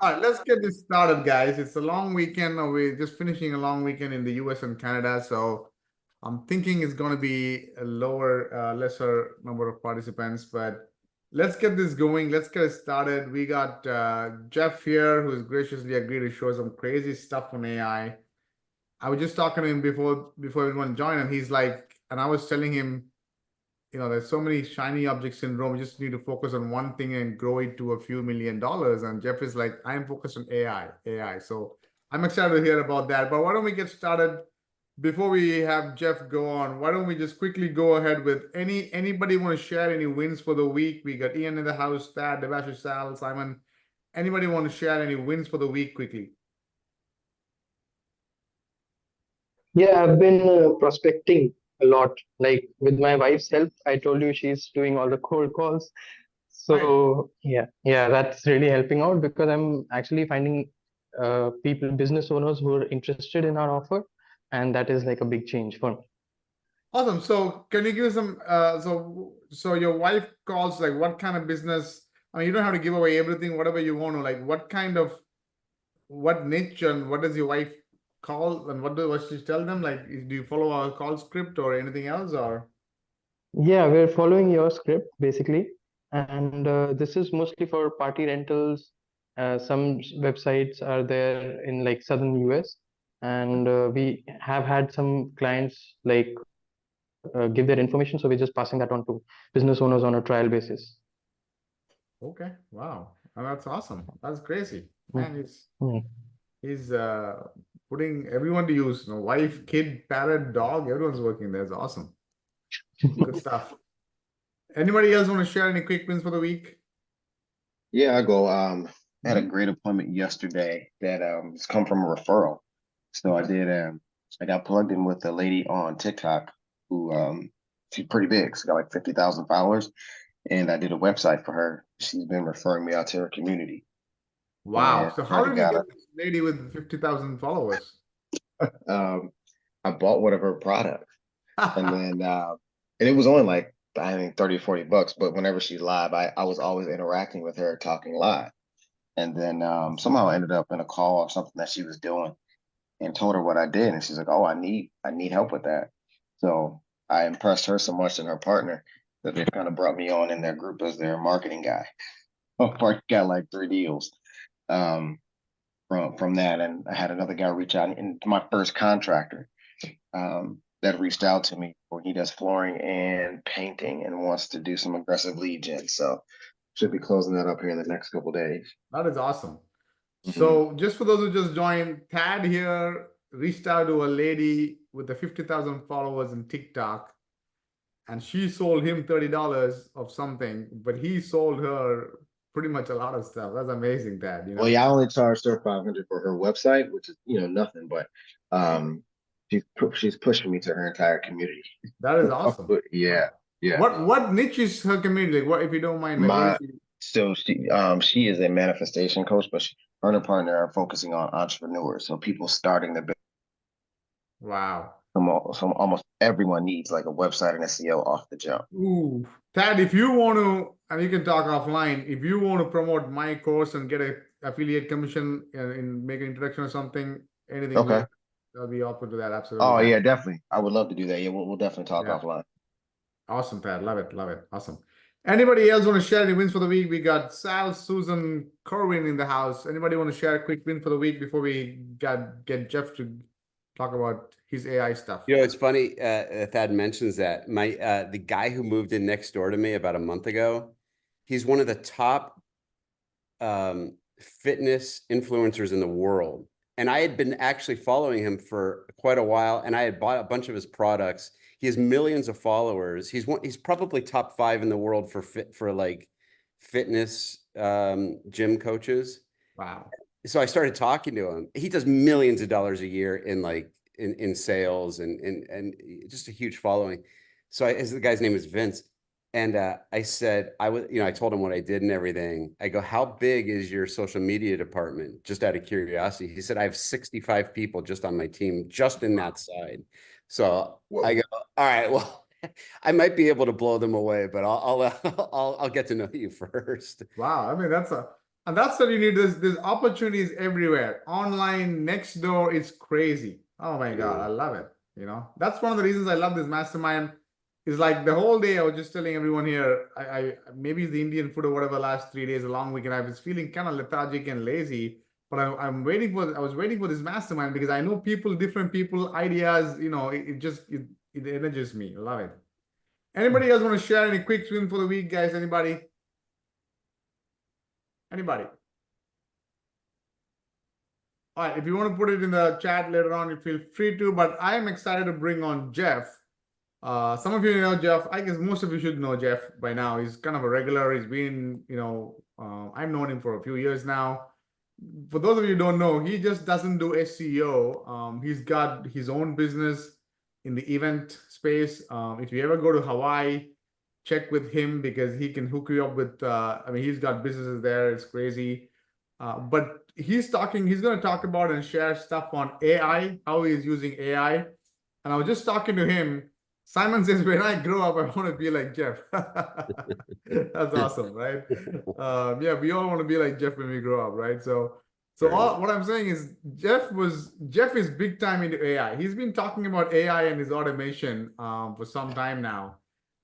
All right, let's get this started, guys. It's a long weekend. We're just finishing a long weekend in the US and Canada. So I'm thinking it's going to be a lesser number of participants, but let's get this going. Let's get it started. We got Jeff here, who's graciously agreed to show some crazy stuff on AI. I was just talking to him before everyone joined, and he's like, and I was telling him, there's so many shiny object syndrome. You just need to focus on one thing and grow it to a few $1 million. And Jeff is like, I'm focused on AI. So I'm excited to hear about that. But why don't we get started before we have Jeff go on? Why don't we just quickly go ahead with anybody want to share any wins for the week? We got Ian in the house, Thad, Devash, Sal, Simon. Anybody want to share any wins for the week quickly? Yeah, I've been prospecting a lot. Like with my wife's help, I told you she's doing all the cold calls. Right. So yeah, that's really helping out because I'm actually finding people, business owners who are interested in our offer, and that is like a big change for me. Awesome. So can you give some so your wife calls, like, what kind of business? I mean, you don't have to give away everything, whatever you want to, like, what niche, and what does your wife call, and what she tell them? Like, do you follow our call script or anything else, or? Yeah, we're following your script basically, and this is mostly for party rentals. Websites are there in like southern US, and we have had some clients like give their information, so we're just passing that on to business owners on a trial basis. Okay, wow. Oh, that's awesome. That's crazy. Mm, Man, he's mm. he's putting everyone to use, wife, kid, parrot, dog, everyone's working there. It's awesome. Good stuff. Anybody else want to share any quick wins for the week? Yeah, I go. I had a Mhm. great appointment yesterday that it's come from a referral. So I Okay. did. I got plugged in with a lady on TikTok who she's pretty big. She's got like 50,000 followers, and I did a website for her. She's been referring me out to her community, Wow. and So I how already did you got get her. this lady with 50,000 followers? I bought one of her products, and then and it was only like I think 30 or 40 bucks. But whenever she's live, I was always interacting with her, talking live. And then somehow I ended up in a call or something that she was doing and told her what I did. And she's like, "Oh, I need help with that." So I impressed her so much and her partner that they kind of brought me on in their group as their marketing guy. I got like 3 deals um, from that. And I had another guy reach out, and my first contractor that reached out to me where he does flooring and painting and wants to do some aggressive lead gen. So should be closing that up here in the next couple days. That is awesome. Mhm. So just for those who just joined, Tad here reached out to a lady with the 50,000 followers in TikTok, and she sold him $30 of something, but he sold her pretty much a lot of stuff. That's amazing, Tad, Well, yeah, I only charged her 500 for her website, which is nothing, but um, she's pushing me to her entire community. That is awesome. But yeah, Wow. yeah. What niche is her community? Like, what, if you don't mind, like, what is My she? so she is a manifestation coach, but her and her partner are focusing on entrepreneurs, so people starting their business. Wow. So almost everyone needs like a website and SEO off the jump. Ooh. Tad, if you want to, and you can talk offline, if you want to promote my course and get a affiliate commission and make an introduction or something, anything Okay. I'll be open to that. Absolutely, Oh Tad. yeah, definitely. I would love to do that. Yeah, we'll definitely talk Yeah. offline. Awesome, Tad. Love it. Love it. Awesome. Anybody else want to share any wins for the week? We got Sal, Susan, Corwin in the house. Anybody want to share a quick win for the week before we get Jeff to talk about his AI stuff? It's funny. Thad mentions that the guy who moved in next door to me about a month ago, he's one of the top fitness influencers in the world. And I had been actually following him for quite a while, and I had bought a bunch of his products. He has millions of followers. He's probably top 5 in the world for like fitness gym coaches. Wow. So I started talking to him. He does millions of dollars a year in like in sales and just a huge following. So the guy's name is Vince. And I said, I told him what I did and everything. I go, how big is your social media department? Just out of curiosity. He said, I have 65 people just on my team, just in that side. So I go, all right, well, I might be able to blow them away, but I'll get to know you first. Wow. I mean, And that's what you need. There's opportunities everywhere. Online, next door, it's crazy. Oh my God, I love it. You know, that's one of the reasons I love this mastermind. Is like the whole day I was just telling everyone here, I maybe it's the Indian food or whatever last 3 days, a long weekend, I was feeling kind of lethargic and lazy. But I was waiting for this mastermind because I know people, different people, ideas, you know, it energizes me. I love it. Anybody else want to share any quick win for the week, guys? Anybody? Anybody? All right, if you want to put it in the chat later on, you feel free to, but I am excited to bring on Jeff. Some of you know Jeff. I guess most of you should know Jeff by now. He's kind of a regular. He's been, you know, I've known him for a few years now. For those of you who don't know, he just doesn't do SEO. He's got his own business in the event space. If you ever go to Hawaii, check with him because he can hook you up with, I mean, he's got businesses there. It's crazy. But he's going to talk about and share stuff on AI, how he's using AI. And I was just talking to him. Simon says, when I grow up, I want to be like Jeff. That's awesome, right? Yeah, we all want to be like Jeff when we grow up, right? So what I'm saying is Jeff is big time into AI. He's been talking about AI and his automation for some time now.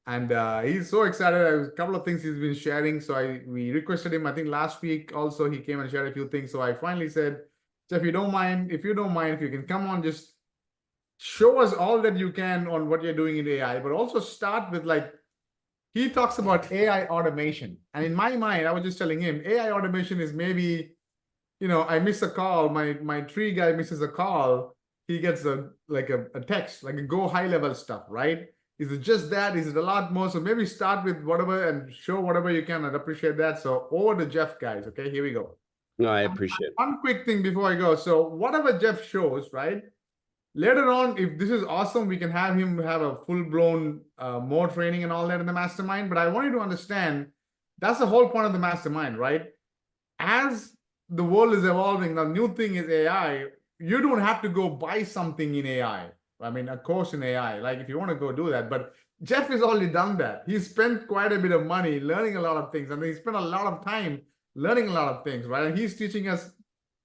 And he's so excited. A couple of things he's been sharing. So we requested him, I think last week also, he came and shared a few things. So I finally said, Jeff, if you don't mind, if you can come on, just show us all that you can on what you're doing in AI, but also start with like, he talks about AI automation. And in my mind, I was just telling him, AI automation is maybe, you know, I miss a call, my tree guy misses a call, he gets a text, like a go high level stuff, right? Is it just that? Is it a lot more? So maybe start with whatever and show whatever you can. I'd appreciate that. So over to Jeff, guys. Okay, here we go. No, I appreciate it. One quick thing before I go. So whatever Jeff shows, right? Later on, if this is awesome, we can have him have a full-blown more training and all that in the mastermind. But I want you to understand, that's the whole point of the mastermind, right? As the world is evolving, the new thing is AI. You don't have to go buy something in AI. I mean, a course in AI, like if you want to go do that. But Jeff has already done that. He spent quite a bit of money learning a lot of things, and he spent a lot of time learning a lot of things, right? And he's teaching us,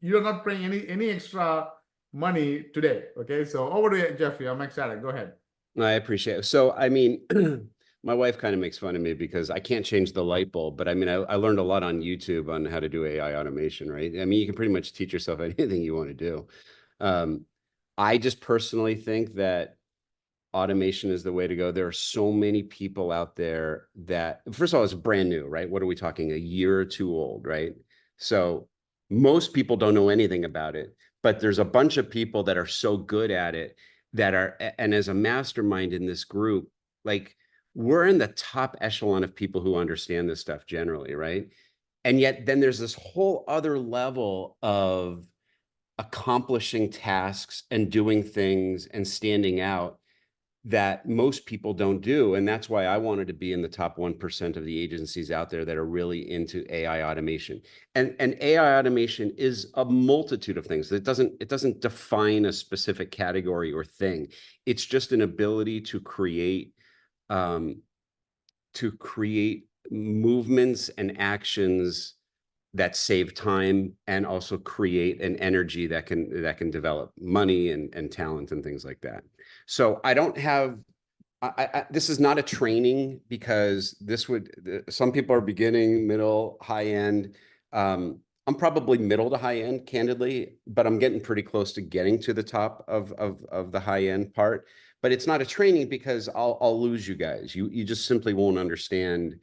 you're not paying any extra money today. Okay, so over to you, Jeffrey. I'm excited. Go ahead. No, I appreciate it. So, I mean, my wife kind of makes fun of me because I can't change the light bulb, but I mean, I learned a lot on YouTube on how to do AI automation, right? I mean, you can pretty much teach yourself anything you want to do. I just personally think that automation is the way to go. There are so many people out there that, first of all, it's brand new, right? What are we talking? A year or two old, right? So most people don't know anything about it, but there's a bunch of people that are so good at it that are, and as a mastermind in this group, like we're in the top echelon of people who understand this stuff generally, right? And yet then there's this whole other level of accomplishing tasks and doing things and standing out that most people don't do. And that's why I wanted to be in the top 1% of the agencies out there that are really into AI automation. And AI automation is a multitude of things. It doesn't define a specific category or thing. It's just an ability to create movements and actions that save time and also create an energy that can develop money and talent and things like that. So I don't have, this is not a training because some people are beginning, middle, high end. I'm probably middle to high end, candidly, but I'm getting pretty close to getting to the top of the high end part. But it's not a training because I'll lose you guys. You just simply won't understand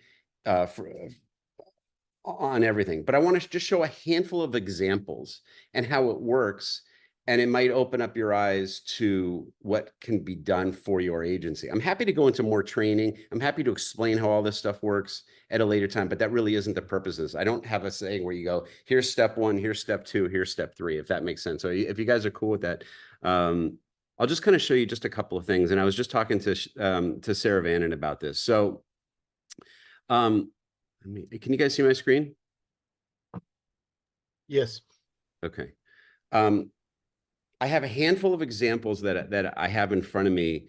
on everything. But I want to just show a handful of examples and how it works. And it might open up your eyes to what can be done for your agency. I'm happy to go into more training. I'm happy to explain how all this stuff works at a later time, but that really isn't the purposes. I don't have a saying where you go, here's step 1, here's step 2, here's step 3, if that makes sense. So if you guys are cool with that, I'll just kind of show you just a couple of things. And I was just talking to Sarah Vannon about this. So can you guys see my screen? Yes. Okay. I have a handful of examples that I have in front of me.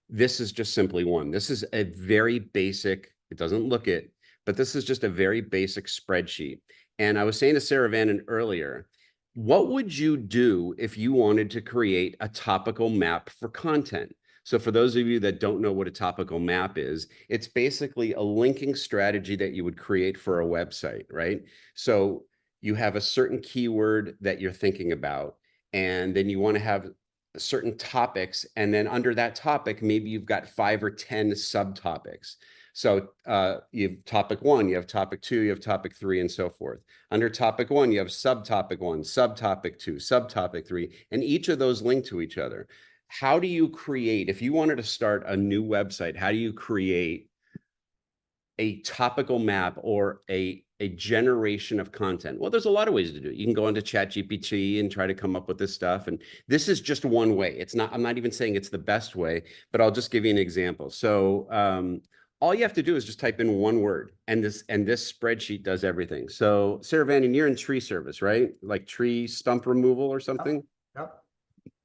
This is just simply one. This is a very basic, it doesn't look it, but this is just a very basic spreadsheet. And I was saying to Sarah Vanden earlier, what would you do if you wanted to create a topical map for content? So for those of you that don't know what a topical map is, it's basically a linking strategy that you would create for a website, right? So you have a certain keyword that you're thinking about, and then you want to have certain topics, and then under that topic, maybe you've got 5 or 10 subtopics. So you have topic 1, you have topic 2, you have topic 3, and so forth. Under topic 1, you have subtopic 1, subtopic 2, subtopic 3, and each of those link to each other. How do you create, if you wanted to start a new website, how do you create a topical map or a generation of content? Well, there's a lot of ways to do it. You can go into ChatGPT and try to come up with this stuff. And this is just one way. It's not, I'm not even saying it's the best way, but I'll just give you an example. So all you have to do is just type in one word, and this spreadsheet does everything. So Sarah Vanden, you're in tree service, right? Like tree stump removal or something? Yep.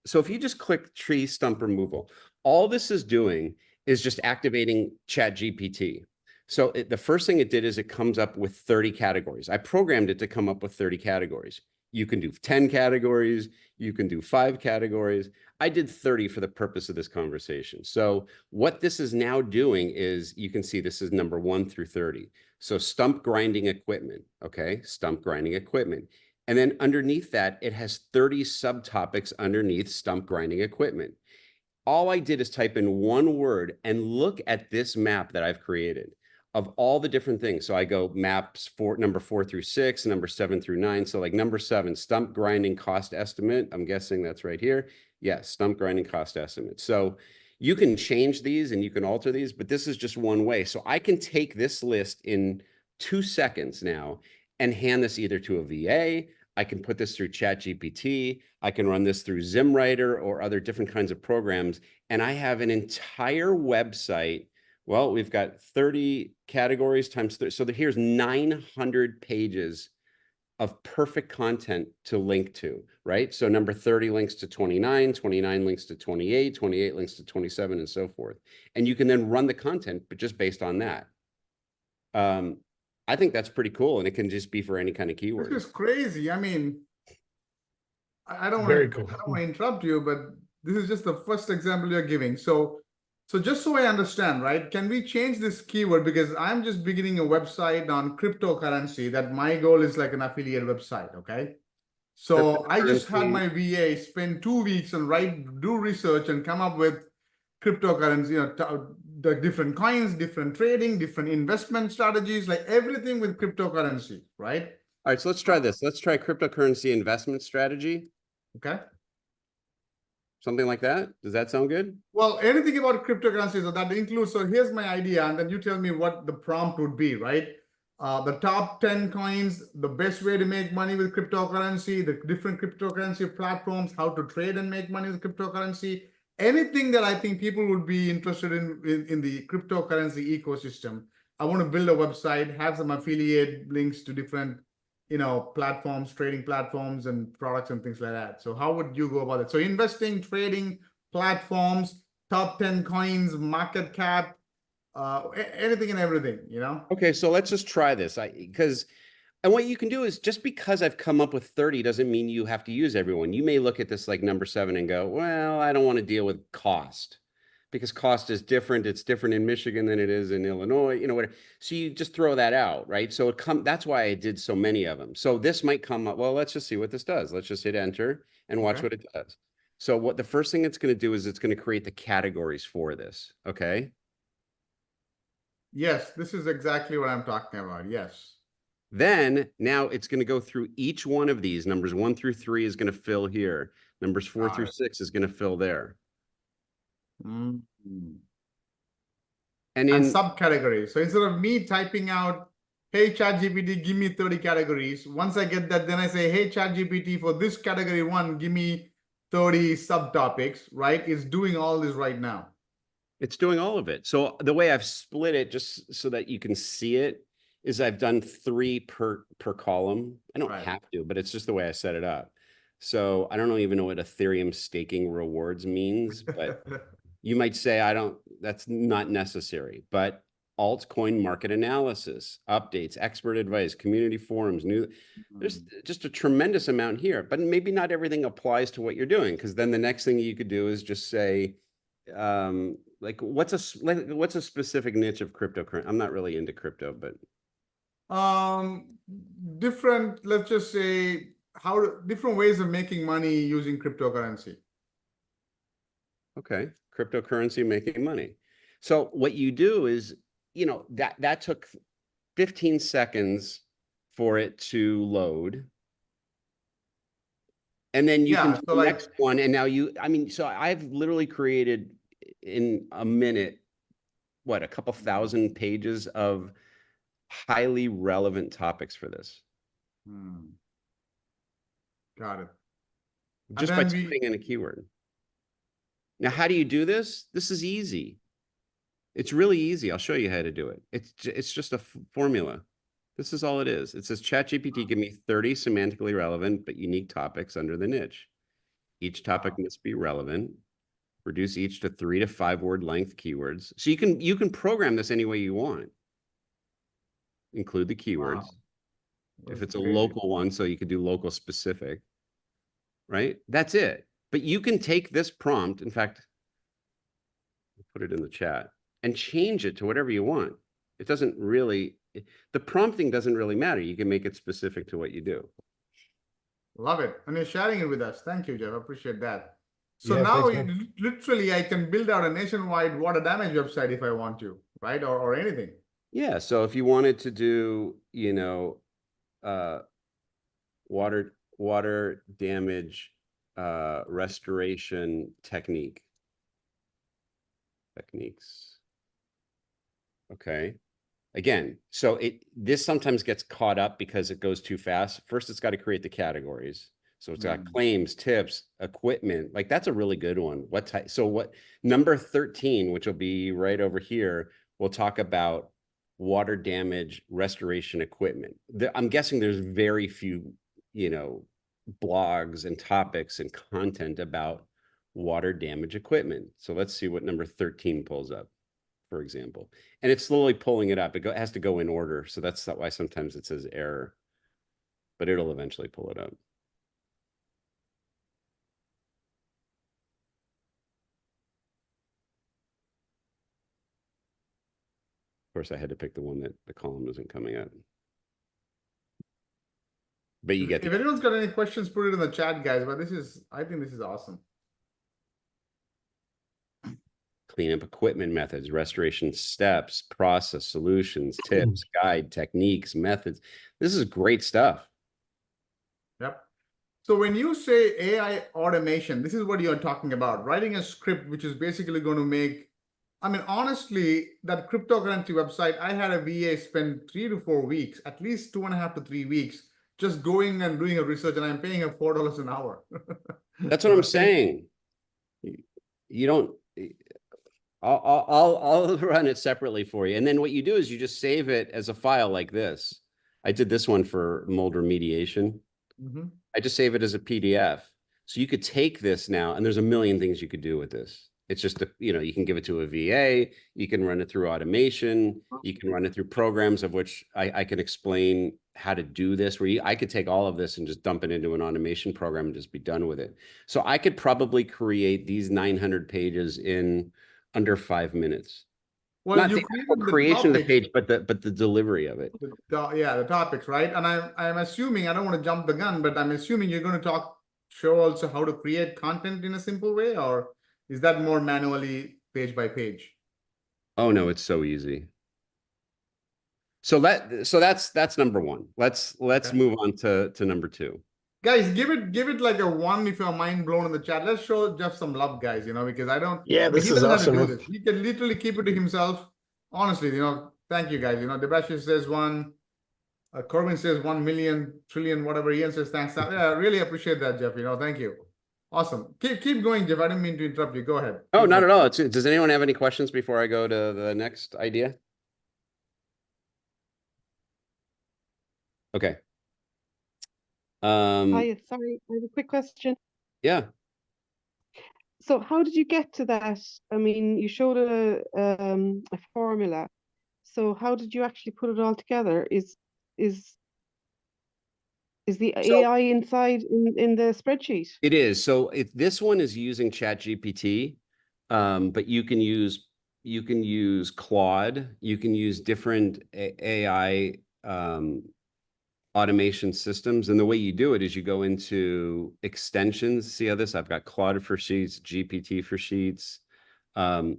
So if you just click tree stump removal, all this is doing is just activating ChatGPT. So the first thing it did is it comes up with 30 categories. I programmed it to come up with 30 categories. You can do 10 categories. You can do 5 categories. I did 30 for the purpose of this conversation. So what this is now doing is, you can see this is number 1 through 30. So stump grinding equipment, okay? Stump grinding equipment. And then underneath that, it has 30 subtopics underneath stump grinding equipment. All I did is type in one word and look at this map that I've created of all the different things. So I go maps for number 4 through 6, number 7 through 9. So like number 7, stump grinding cost estimate. I'm guessing that's right here. Yes, stump grinding cost estimate. So you can change these and you can alter these, but this is just one way. So I can take this list in 2 seconds now and hand this either to a VA. I can put this through ChatGPT. I can run this through ZimWriter or other different kinds of programs. And I have an entire website. Well, we've got 30 categories times 30. So here's 900 pages of perfect content to link to, right? So number 30 links to 29, 29 links to 28, 28 links to 27, and so forth. And you can then run the content, but just based on that. I think that's pretty cool, and it can just be for any kind of keyword. This is crazy. I mean, I don't Very want cool. to interrupt you, but this is just the first example you're giving. So just so I understand, right? Can we change this keyword? Because I'm just beginning a website on cryptocurrency that my goal is like an affiliate website, okay? So I just had my VA spend 2 weeks and do research and come up with cryptocurrency, the different coins, different trading, different investment strategies, like everything with cryptocurrency, right? All right, so let's try this. Let's try cryptocurrency investment strategy. Okay. Something like that. Does that sound good? Well, anything about cryptocurrency, so that includes, so here's my idea, and then you tell me what the prompt would be, right? The top 10 coins, the best way to make money with cryptocurrency, the different cryptocurrency platforms, how to trade and make money with cryptocurrency, anything that I think people would be interested in the cryptocurrency ecosystem. I want to build a website, have some affiliate links to different, platforms, trading platforms and products and things like that. So how would you go about it? So investing, trading, platforms, top 10 coins, market cap, anything and everything, Okay, so let's just try this. And what you can do is, just because I've come up with 30 doesn't mean you have to use everyone. You may look at this like number 7 and go, well, I don't want to deal with cost, because cost is different. It's different in Michigan than it is in Illinois, whatever. So you just throw that out, right? So that's why I did so many of them. So this might come up, well, let's just see what this does. Let's just hit enter and watch what it does. So what the first thing it's going to do is it's going to create the categories for this, okay? Yes, this is exactly what I'm talking about. Yes. Then now it's going to go through each one of these. Numbers 1 through 3 is going to fill here. Numbers 4 through 6 is going to fill there. Mm-hmm. And subcategories. So instead of me typing out, hey, ChatGPT, give me 30 categories. Once I get that, then I say, hey, ChatGPT, for this category 1, give me 30 subtopics, right? It's doing all this right now. It's doing all of it. So the way I've split it, just so that you can see it, is I've done 3 per column. I don't have to, but it's just the way I set it up. So I don't even know what Ethereum staking rewards means, but you might say, that's not necessary. But altcoin market analysis, updates, expert advice, community forums, there's just a tremendous amount here, but maybe not everything applies to what you're doing. Cause then the next thing you could do is just say, like what's a specific niche of cryptocurrency? I'm not really into crypto, but different, let's just say different ways of making money using cryptocurrency. okay, cryptocurrency making money. So what you do is, you know, that took 15 seconds for it to load. And then you can do the next one. And now I mean, so I've literally created in a minute, what, a couple thousand pages of highly relevant topics for this. Got it. Just by typing in a keyword. Now, how do you do this? This is easy. It's really easy. I'll show you how to do it. It's just a formula. This is all it is. It says, ChatGPT, give me 30 semantically relevant but unique topics under the niche. Each topic must be relevant. Reduce each to 3 to 5 word length keywords. So you can program this any way you want. Include the keywords. If it's a local one, so you could do local specific, right? That's it. But you can take this prompt, in fact, I'll put it in the chat, and change it to whatever you want. It doesn't really, the prompting doesn't really matter. You can make it specific to what you do. Love it. And you're sharing it with us. Thank you, Jeff. I appreciate that. So Yeah, now thanks, literally I can build out a nationwide water damage website if I want to, right? Or anything. Yeah. So if you wanted to do, you know, water damage restoration techniques. Okay. Again, so this sometimes gets caught up because it goes too fast. First, it's got to create the categories. So it's got claims, tips, equipment. Like that's a really good one. What type? So what number 13, which will be right over here, we'll talk about water damage restoration equipment. I'm guessing there's very few, you know, blogs and topics and content about water damage equipment. So let's see what number 13 pulls up, for example. And it's slowly pulling it up. It has to go in order. So that's why sometimes it says error, but it'll eventually pull it up. Of course, I had to pick the one that the column isn't coming up. But you get if anyone's got any questions, put it in the chat, guys. But I think this is awesome. Cleanup equipment methods, restoration steps, process, solutions, tips, guide, techniques, methods. This is great stuff. Yep. So when you say AI automation, this is what you're talking about, writing a script, which is basically going to make, I mean, honestly, that cryptocurrency website, I had a VA spend 3 to 4 weeks, at least 2.5 to 3 weeks, just going and doing a research, and I'm paying her $4 an hour. That's what I'm saying. You don't, I'll run it separately for you. And then what you do is you just save it as a file like this. I did this one for Mulder mediation. I just save it as a PDF. So you could take this now, and there's a million things you could do with this. It's just, you know, you can give it to a VA, you can run it through automation, you can run it through programs of which I can explain how to do this, where I could take all of this and just dump it into an automation program and just be done with it. So I could probably create these 900 pages in under 5 minutes. Well, not the creation of the page, but the delivery of it. Yeah, the topics, right? And I'm assuming, I don't want to jump the gun, but I'm assuming you're going to show also how to create content in a simple way, or is that more manually page by page? Oh no, it's so easy. So that's number one. Let's move on to number 2. Guys, give it like a 1 if you're mind blown in the chat. Let's show Jeff some love, guys, you know, because I don't. Yeah, this is awesome. He can literally keep it to himself. Honestly, you know, thank you, guys. You know, Debashish says 1. Corbin says 1 million, trillion, whatever. Ian says thanks. Yeah, I really appreciate that, Jeff. You know, thank you. Awesome. Keep going, Jeff. I didn't mean to interrupt you. Go ahead. Oh, not at all. Does anyone have any questions before I go to the next idea? Okay. Hi, sorry, I have a quick question. Yeah. So how did you get to that? I mean, you showed a formula, So how did you actually put it all together? Is the So AI inside in the spreadsheet? it is. So if this one is using ChatGPT, but you can use Claude, you can use different AI automation systems. And the way you do it is you go into extensions. See how this? I've got Claude for Sheets, GPT for Sheets. Okay.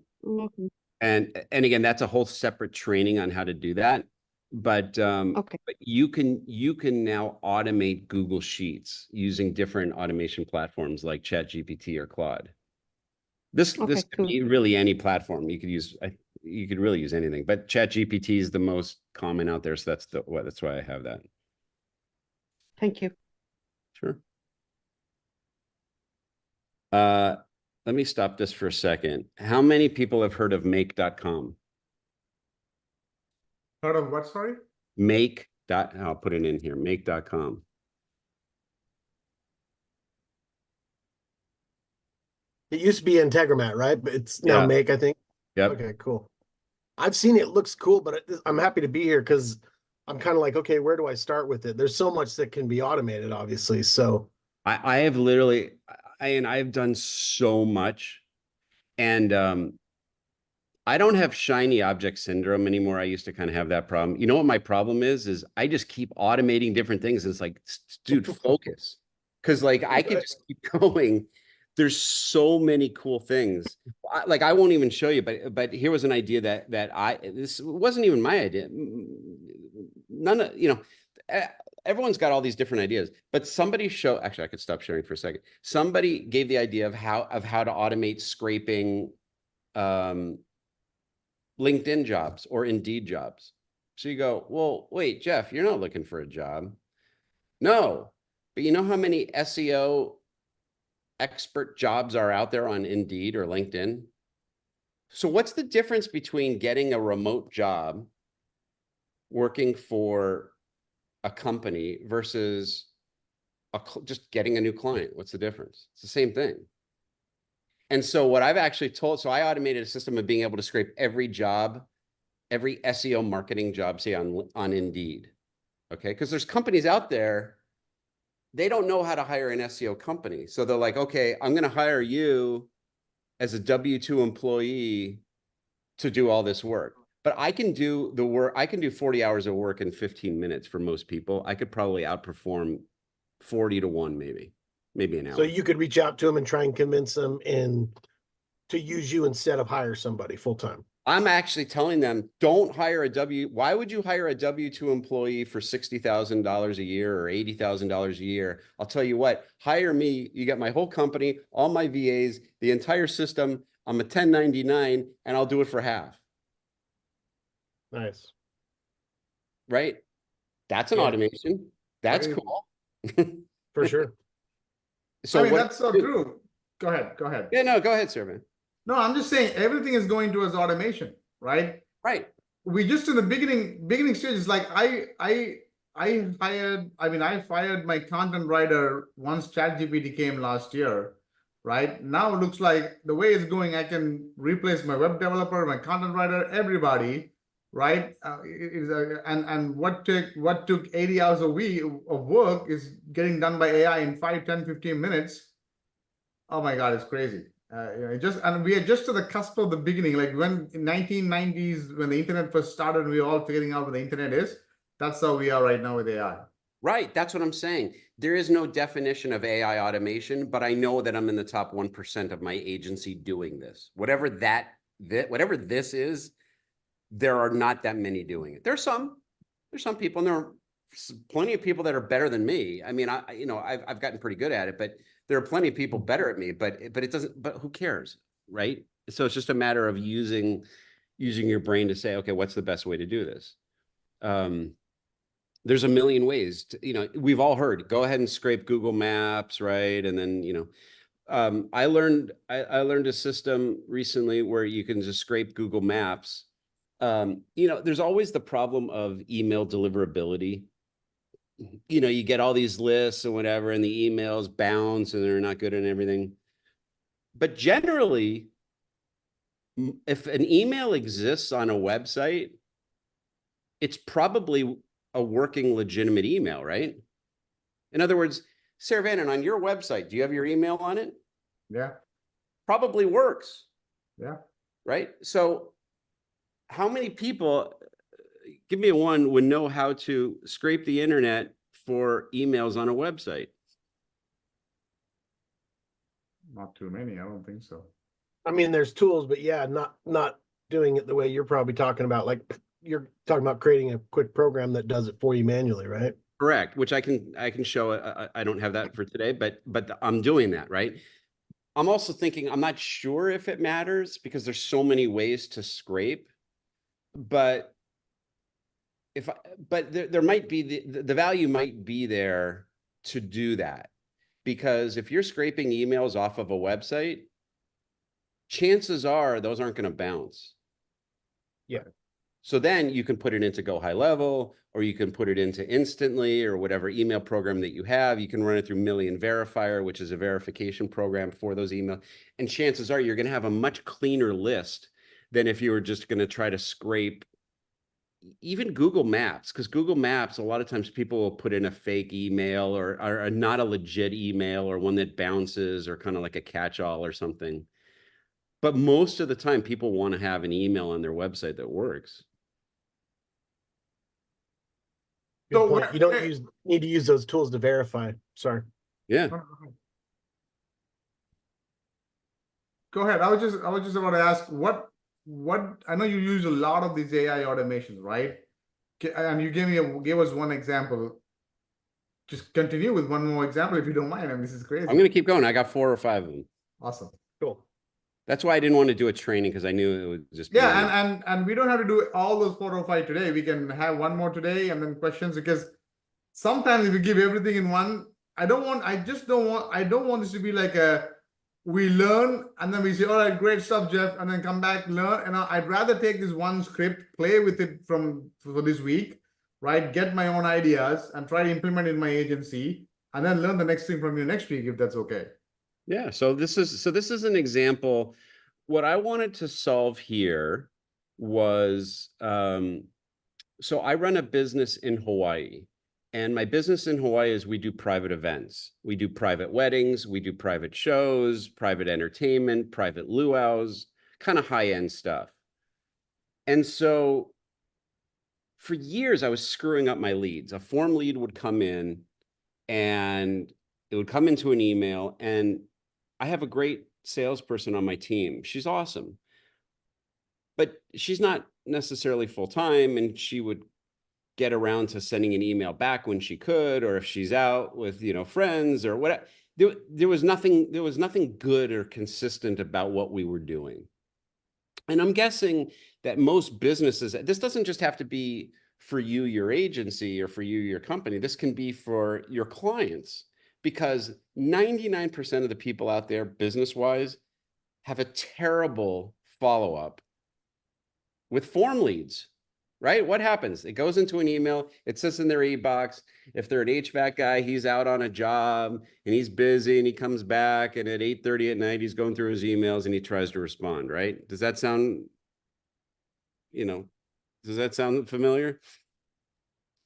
And again, that's a whole separate training on how to do that. But Okay. but you can now automate Google Sheets using different automation platforms like ChatGPT or Claude. This Okay, could cool. be really any platform you could use. You could really use anything, but ChatGPT is the most common out there, so that's why I have that. Thank you. Sure. Let me stop this for a second. How many people have heard of make.com? Heard of what, sorry? I'll put it in here, make.com. It used to be Integromat, right? But it's now Yeah. Make, I think. Yep. Okay, cool. I've seen it, looks cool, but I'm happy to be here because I'm kind of like, okay, where do I start with it? There's so much that can be automated, obviously. So I have literally, I've done so much, and I don't have shiny object syndrome anymore. I used to kind of have that problem. You know what my problem is I just keep automating different things. It's like, dude, focus. Because like I could just keep going. There's so many cool things. Like I won't even show you, but here was an idea that this wasn't even my idea. None of, everyone's got all these different ideas, but actually I could stop sharing for a second. Somebody gave the idea of how to automate scraping LinkedIn jobs or Indeed jobs. So you go, well, wait, Jeff, you're not looking for a job. No, but you know how many SEO expert jobs are out there on Indeed or LinkedIn? So what's the difference between getting a remote job working for a company versus just getting a new client? What's the difference? It's the same thing. And so what I've actually so I automated a system of being able to scrape every job, every SEO marketing job, say on Indeed. Okay. Because there's companies out there, they don't know how to hire an SEO company. So they're like, okay, I'm going to hire you as a W-2 employee to do all this work. But I can do the work. I can do 40 hours of work in 15 minutes for most people. I could probably outperform 40 to 1, maybe an hour. So you could reach out to them and try and convince them to use you instead of hire somebody full time. I'm actually telling them, don't hire why would you hire a W-2 employee for $60,000 a year or $80,000 a year? I'll tell you what, hire me. You get my whole company, all my VAs, the entire system. I'm a 1099 and I'll do it for half. Nice. Right? That's an automation. That's cool. For sure. So I mean, that's so true. Go ahead. Yeah, no, go ahead, sir, man. No, I'm just saying everything is going towards automation, right? Right. We just in the beginning stages, like I fired my content writer once ChatGPT came last year, right? Now it looks like the way it's going, I can replace my web developer, my content writer, everybody, right? And what took 80 hours a week of work is getting done by AI in 5, 10, 15 minutes. Oh my God, it's crazy. And we are just to the cusp of the beginning. Like when in 1990s, when the internet first started, we were all figuring out what the internet is. That's how we are right now with AI. Right. That's what I'm saying. There is no definition of AI automation, but I know that I'm in the top 1% of my agency doing this. Whatever this is, there are not that many doing it. There's some people, and there are plenty of people that are better than me. I mean, I've gotten pretty good at it, but there are plenty of people better at me, but it doesn't, but who cares, right? So it's just a matter of using your brain to say, okay, what's the best way to do this? There's a million ways to, we've all heard, go ahead and scrape Google Maps, right? And then, I learned a system recently where you can just scrape Google Maps. There's always the problem of email deliverability. You get all these lists and whatever, and the emails bounce and they're not good and everything. But generally, if an email exists on a website, it's probably a working legitimate email, right? In other words, Saravanan, on your website, do you have your email on it? Yeah, Probably works, yeah. right? So how many people, give me a one, would know how to scrape the internet for emails on a website? Not too many, I don't think so. I mean, there's tools, but yeah, not doing it the way you're probably talking about. Like you're talking about creating a quick program that does it for you manually, right? Correct, which I can show. I don't have that for today, but I'm doing that, right? I'm also thinking, I'm not sure if it matters because there's so many ways to scrape, but there might be the value might be there to do that, because if you're scraping emails off of a website, chances are those aren't going to bounce. Yeah. So then you can put it into Go High Level, or you can put it into Instantly, or whatever email program that you have. You can run it through Million Verifier, which is a verification program for those emails. And chances are you're going to have a much cleaner list than if you were just going to try to scrape even Google Maps, because Google Maps, a lot of times people will put in a fake email or not a legit email, or one that bounces, or kind of like a catch-all or something. But most of the time, people want to have an email on their website that works. Good So point. You don't need to use those tools to verify. Sorry. Yeah. Go ahead. I was just about to ask what I know you use a lot of these AI automations, right? And you gave us one example. Just continue with one more example if you don't mind. I mean, this is crazy. I'm going to keep going. I got 4 or 5 of them. Awesome. Cool. That's why I didn't want to do a training, because I knew it would just be and we don't have to do all those 4 or 5 today. We can have one more today and then questions, because sometimes if you give everything in one, I don't want this to be like we learn and then we say, all right, great stuff, Jeff, and then come back, learn. And I'd rather take this one script, play with it for this week, right? Get my own ideas and try to implement it in my agency, and then learn the next thing from you next week, if that's okay. Yeah. So this is an example. What I wanted to solve here was, so I run a business in Hawaii. And my business in Hawaii is we do private events. We do private weddings, we do private shows, private entertainment, private luau's, kind of high-end stuff. And so for years, I was screwing up my leads. A form lead would come in, and it would come into an email, and I have a great salesperson on my team. She's awesome, but she's not necessarily full-time, and she would get around to sending an email back when she could, or if she's out with, friends or whatever. There was nothing good or consistent about what we were doing. And I'm guessing that most businesses, this doesn't just have to be for you, your agency, or for you, your company. This can be for your clients, because 99% of the people out there, business-wise, have a terrible follow-up with form leads. Right? What happens? It goes into an email. It sits in their e-box. If they're an HVAC guy, he's out on a job and he's busy, and he comes back, and at 8:30 at night, he's going through his emails and he tries to respond, right? Does that sound, familiar?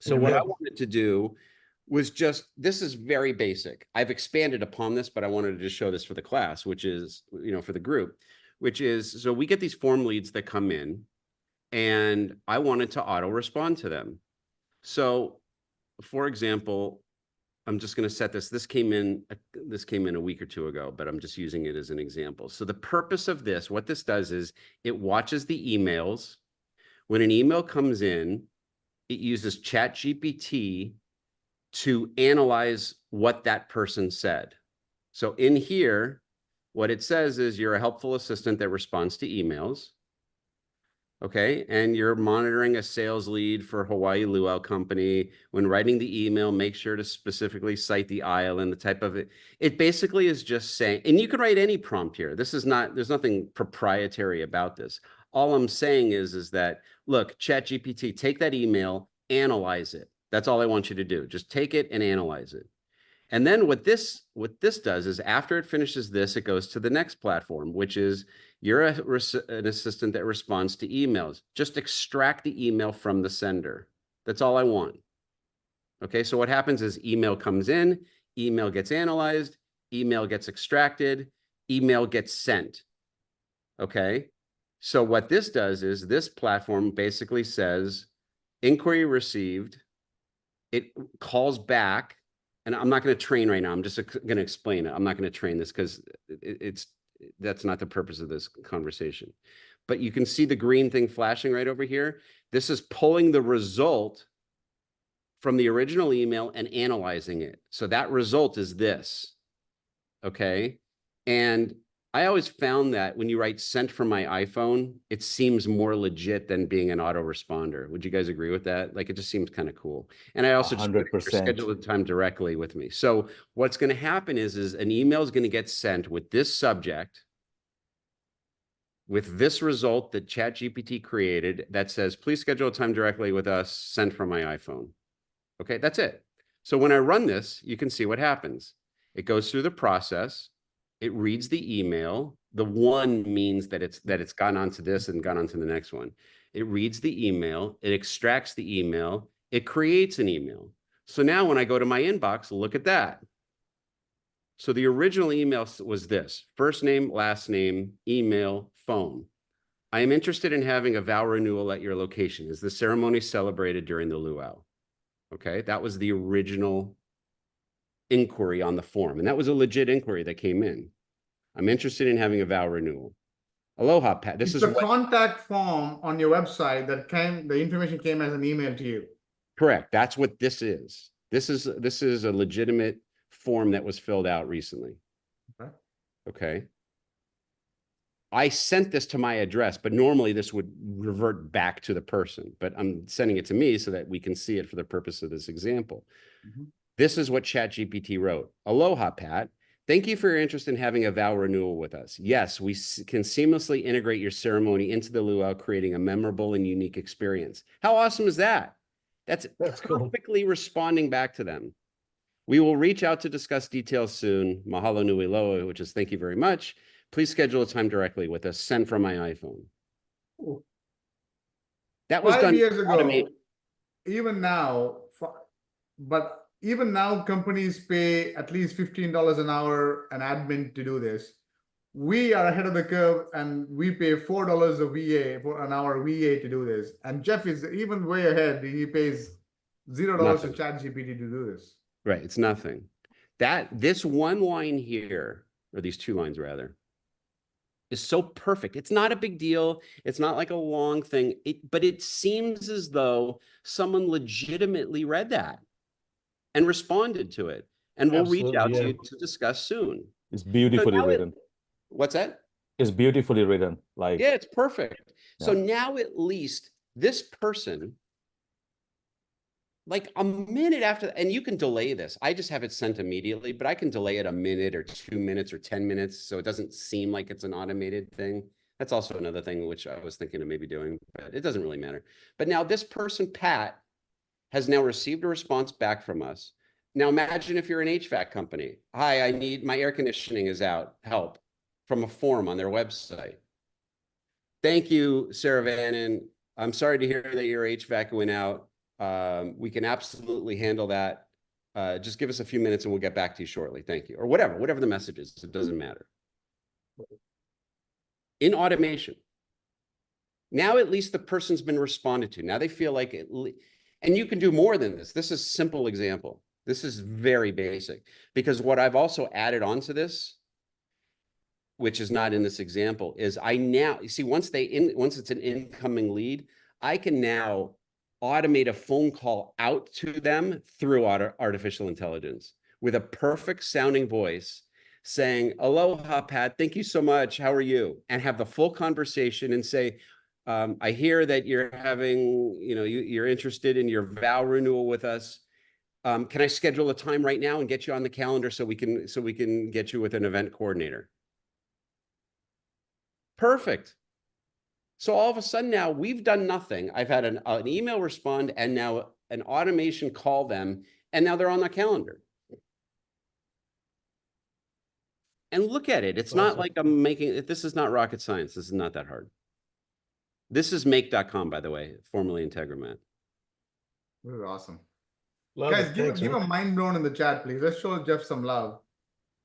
So what I wanted to do was this is very basic. I've expanded upon this, but I wanted to just show this for the class, which is, for the group, so we get these form leads that come in, and I wanted to auto respond to them. So, for example, I'm just going to set this. This came in a week or 2 ago, but I'm just using it as an example. So the purpose of this, what this does is it watches the emails. When an email comes in, it uses ChatGPT to analyze what that person said. So in here, what it says is you're a helpful assistant that responds to emails. Okay, and you're monitoring a sales lead for Hawaii Luau Company. When writing the email, make sure to specifically cite the aisle and the type of it. It basically is just saying, and you can write any prompt here. There's nothing proprietary about this. All I'm saying is that, look, ChatGPT, take that email, analyze it. That's all I want you to do. Just take it and analyze it. And then what this does is after it finishes this, it goes to the next platform, which is you're an assistant that responds to emails. Just extract the email from the sender. That's all I want. Okay, so what happens is email comes in, email gets analyzed, email gets extracted, email gets sent. Okay, so what this does is this platform basically says inquiry received. It calls back, and I'm not going to train right now. I'm just going to explain it. I'm not going to train this because that's not the purpose of this conversation. But you can see the green thing flashing right over here. This is pulling the result from the original email and analyzing it. So that result is this. Okay. And I always found that when you write sent from my iPhone, it seems more legit than being an autoresponder. Would you guys agree with that? Like, it just seems kind of cool. And I also just 100%. schedule the time directly with me. So what's going to happen is an email is going to get sent with this subject, with this result that ChatGPT created that says, please schedule a time directly with us, sent from my iPhone. Okay, that's it. So when I run this, you can see what happens. It goes through the process. It reads the email. The one means that it's gone on to this and gone on to the next one. It reads the email. It extracts the email. It creates an email. So now when I go to my inbox, look at that. So the original email was this: first name, last name, email, phone. I am interested in having a vow renewal at your location. Is the ceremony celebrated during the luau? Okay, that was the original inquiry on the form. And that was a legit inquiry that came in. I'm interested in having a vow renewal. Aloha, Pat. This It's is the contact form on your website that the information came as an email to you. correct. That's what this is. This is a legitimate form that was filled out recently. Okay. Okay. I sent this to my address, but normally this would revert back to the person, but I'm sending it to me so that we can see it for the purpose of this example. Mhm. This is what ChatGPT wrote. Aloha, Pat. Thank you for your interest in having a vow renewal with us. Yes, we can seamlessly integrate your ceremony into the luau, creating a memorable and unique experience. How awesome is that? That's cool. perfectly responding back to them. We will reach out to discuss details soon. Mahalo nui loa, which is thank you very much. Please schedule a time directly with us. Send from my iPhone. That was 5 done years ago, automated. even now, but even now companies pay at least $15 an hour an admin to do this. We are ahead of the curve and we pay $4 a VA for an hour VA to do this. And Jeff is even way ahead. He pays $0 to Nothing. ChatGPT to do this. Right, it's nothing. This one line here, or these two lines rather, is so perfect. It's not a big deal. It's not like a long thing, but it seems as though someone legitimately read that and responded to it. And we'll reach out to you to discuss soon. It's beautifully written. What's that? It's beautifully written. Like, Yeah, it's perfect. So Yeah. now at least this person, like a minute after, and you can delay this. I just have it sent immediately, but I can delay it a minute or 2 minutes or 10 minutes so it doesn't seem like it's an automated thing. That's also another thing which I was thinking of maybe doing, but it doesn't really matter. But now this person, Pat, has now received a response back from us. Now imagine if you're an HVAC company. Hi, I need, my air conditioning is out, help, from a form on their website. Thank you, Sarah Vannon. I'm sorry to hear that your HVAC went out. We can absolutely handle that. Just give us a few minutes and we'll get back to you shortly. Thank you. Or whatever the message is, it doesn't matter. In automation. Now at least the person's been responded to. Now they feel like it, and you can do more than this. This is a simple example. This is very basic because what I've also added onto this, which is not in this example, is I now, you see, once it's an incoming lead, I can now automate a phone call out to them through artificial intelligence with a perfect sounding voice saying, aloha, Pat, thank you so much. How are you? And have the full conversation and say, I hear that you're having, you're interested in your vow renewal with us. Can I schedule a time right now and get you on the calendar so we can get you with an event coordinator? Perfect. So all of a sudden now we've done nothing. I've had an email respond and now an automation call them, and now they're on the calendar. and look at it. It's not like I'm making it. This is not rocket science. This is not that hard. This is make.com, by the way, formerly Integromat. This is awesome. Love Guys, it. give Thanks, a man. mind blown in the chat, please. Let's show Jeff some love.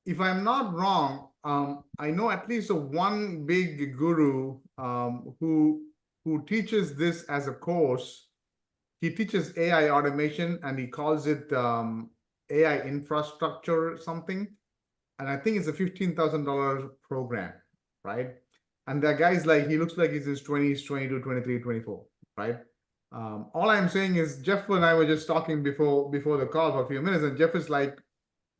If I'm not wrong, I know at least one big guru who teaches this as a course. He teaches AI automation and he calls it AI infrastructure something. And I think it's a $15,000 program, right? And that guy's like, he looks like he's in his 20s, 22, 23, 24, right? All I'm saying is Jeff and I were just talking before the call for a few minutes, and Jeff is like,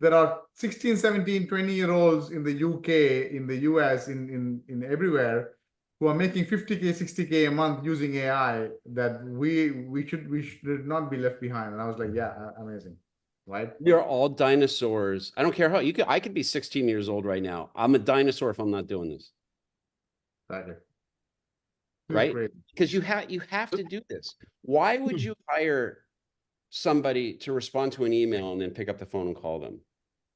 there are 16, 17, 20-year-olds in the UK, in the US, in everywhere, who are making 50K, 60K a month using AI, that we should not be left behind. And I was like, yeah, amazing, right? You're all dinosaurs. I don't care how I could be 16 years old right now. I'm a dinosaur if I'm not doing this. Exactly. Right? Great. Because you have to do this. Why would you hire somebody to respond to an email and then pick up the phone and call them?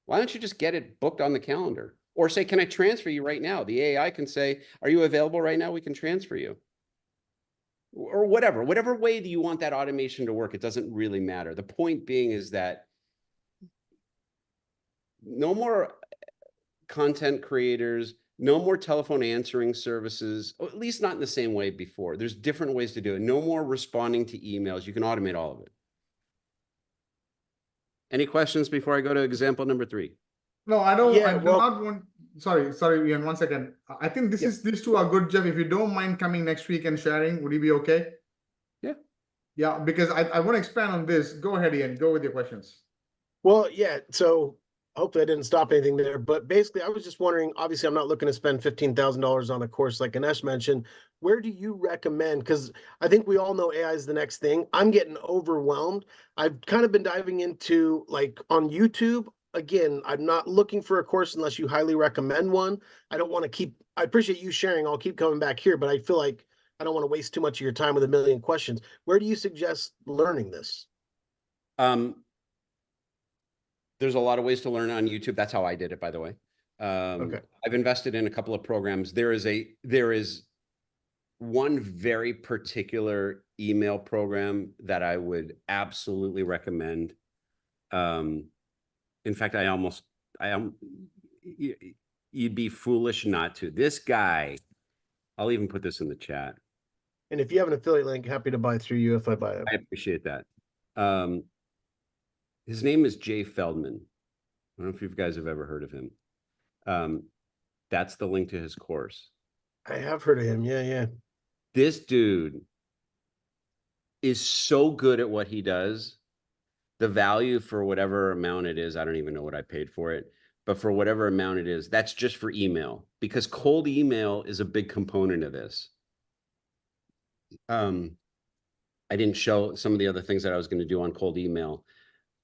Why don't you just get it booked on the calendar? Or say, can I transfer you right now? The AI can say, are you available right now? We can transfer you. Or whatever way that you want that automation to work, it doesn't really matter. The point being is that no more content creators, no more telephone answering services, or at least not in the same way before. There's different ways to do it. No more responding to emails. You can automate all of it. Any questions before I go to example number 3? No, I don't. Yeah, I do well- not want. Sorry, Ian. 1 second. I think these two are good, Jeff. If you don't mind coming next week and sharing, would you be okay? Yeah. Yeah, because I want to expand on this. Go ahead, Ian. Go with your questions. Well, yeah. So hopefully I didn't stop anything there, but basically I was just wondering, obviously I'm not looking to spend $15,000 on a course like Ganesh mentioned. Where do you recommend? Because I think we all know AI is the next thing. I'm getting overwhelmed. I've kind of been diving into like on YouTube. Again, I'm not looking for a course unless you highly recommend one. I don't want to keep, I appreciate you sharing. I'll keep coming back here, but I feel like I don't want to waste too much of your time with a million questions. Where do you suggest learning this? There's a lot of ways to learn on YouTube. That's how I did it, by the way. Okay. I've invested in a couple of programs. There is one very particular email program that I would absolutely recommend. In fact, you'd be foolish not to. This guy, I'll even put this in the chat. And if you have an affiliate link, happy to buy through you if I buy it. I appreciate that. His name is Jay Feldman. I don't know if you guys have ever heard of him. That's the link to his course. I have heard of him. Yeah. This dude is so good at what he does. The value for whatever amount it is, I don't even know what I paid for it, but for whatever amount it is, that's just for email, because cold email is a big component of this. I didn't show some of the other things that I was going to do on cold email.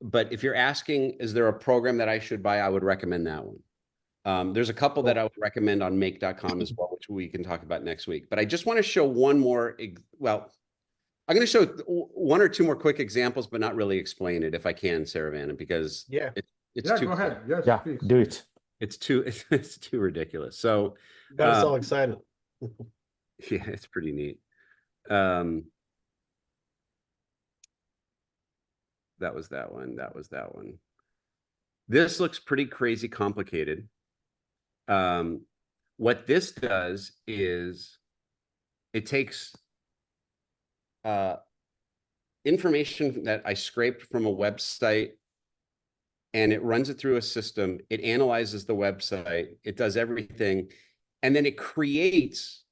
But if you're asking, is there a program that I should buy? I would recommend that one. There's a couple that I would recommend on make.com as well, which we can talk about next week. But I just want to show one more. Well, I'm going to show 1 or 2 more quick examples, but not really explain it if I can, Saravanna, because it's too. Go ahead. Yes, Yeah, please. do it. It's too ridiculous. So Got us all excited. yeah, it's pretty neat. That was that one. That was that one. This looks pretty crazy complicated. What this does is it takes information that I scraped from a website and it runs it through a system. It analyzes the website. It does everything. And then it creates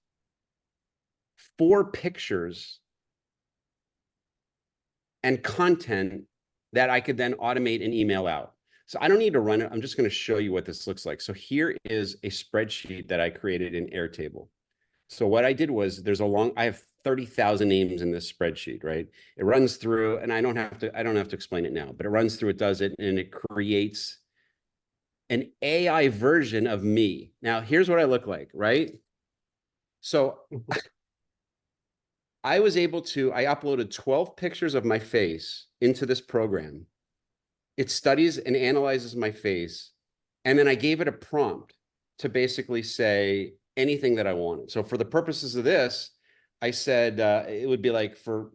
4 pictures and content that I could then automate and email out. So I don't need to run it. I'm just going to show you what this looks like. So here is a spreadsheet that I created in Airtable. So what I did was I have 30,000 names in this spreadsheet, right? It runs through, and I don't have to explain it now, but it runs through, it does it, and it creates an AI version of me. Now, here's what I look like, right? So I uploaded 12 pictures of my face into this program. It studies and analyzes my face. And then I gave it a prompt. to basically say anything that I wanted. So for the purposes of this, I said it would be like for